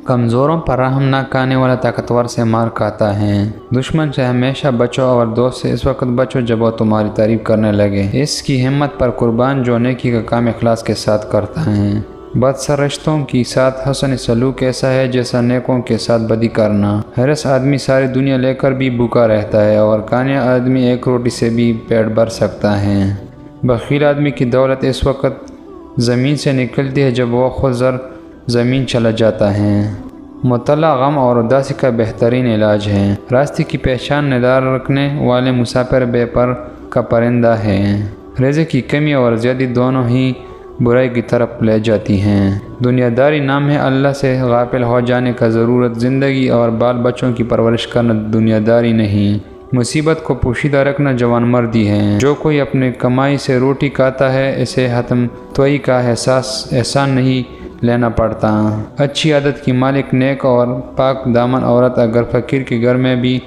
کمزوروں پر رحم نہ کرنے والا طاقتور سے مار کھاتا ہے۔ دشمن سے ہمیشہ بچو اور دوست سے اس وقت بچو جب وہ تمہاری تعریف کرنے لگے۔ اس کی ہمت پر قربان جو نیکی کا کام اخلاص کے ساتھ کرتا ہے۔ بد سرشتوں کے ساتھ حسن سلوک ایسا ہے جیسا نیکوں کے ساتھ بدی کرنا۔ ہرس آدمی ساری دنیا لے کر بھی بھوکا رہتا ہے اور کانیا آدمی ایک روٹی سے بھی پیٹ بھر سکتا ہے۔ بخیل آدمی کی دولت اس وقت زمین سے نکلتی ہے جب وہ خود زمین چلا جاتا ہے۔ مطلع غم اور اداسی کا بہترین علاج ہے۔ راستے کی پہچان نگاہ رکھنے والے مسافر بے پر کا پرندہ ہے۔ رزق کی کمی اور زیادتی دونوں ہی برائی کی طرف لے جاتی ہیں۔ دنیا داری نام ہے اللہ سے غافل ہو جانے کا۔ ضرورت زندگی اور بال بچوں کی پرورش کرنا دنیا داری نہیں۔ مصیبت کو پوشیدہ رکھنا جوان مردی ہے۔ جو کوئی اپنے کمائی سے روٹی کھاتا ہے اسے حتم توئی کا احسان نہیں لینا پڑتا۔ اچھی عادت کی مالک نیک اور پاک دامن عورت اگر فقیر کے گھر میں بھی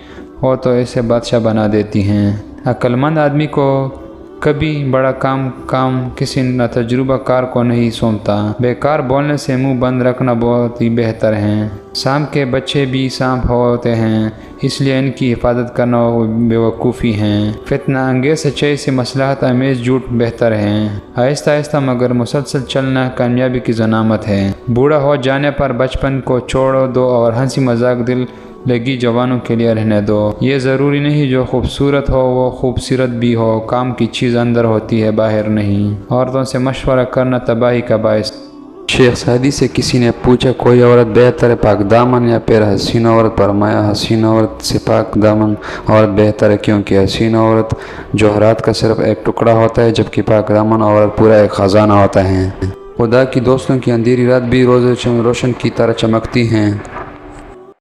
ہو تو اسے بادشاہ بنا دیتی ہیں۔ عقل مند آدمی کو کبھی بڑا کام کسی ناتجربہ کار کو نہیں سونپتا۔ بیکار بولنے سے منہ بند رکھنا بہت ہی بہتر ہے۔ سانپ کے بچے بھی سانپ ہوتے ہیں اس لیے ان کی حفاظت کرنا بے وقوفی ہے۔ فتنہ انگیز سچائی سے مصلحت آمیز جھوٹ بہتر ہے۔ آہستہ آہستہ مگر مسلسل چلنا کامیابی کی علامت ہے۔ بوڑھا ہو جانے پر بچپن کو چھوڑ دو اور ہنسی مذاق دل لگی جوانوں کے لیے رہنے دو۔ یہ ضروری نہیں جو خوبصورت ہو وہ خوبصورت بھی ہو۔ کام کی چیز اندر ہوتی ہے باہر نہیں۔ عورتوں سے مشورہ کرنا تباہی کا باعث۔ شیخ سعدی سے کسی نے پوچھا کوئی عورت بہتر ہے پاک دامن یا پھر حسین عورت؟ فرمایا حسین عورت سے پاک دامن عورت بہتر ہے کیونکہ حسین عورت جوہرات کا صرف ایک ٹکڑا ہوتا ہے جبکہ پاک دامن عورت پورا ایک خزانہ ہوتا ہے۔ خدا کی دوستوں کی اندھیری رات بھی روز روشن کی طرح چمکتی ہیں۔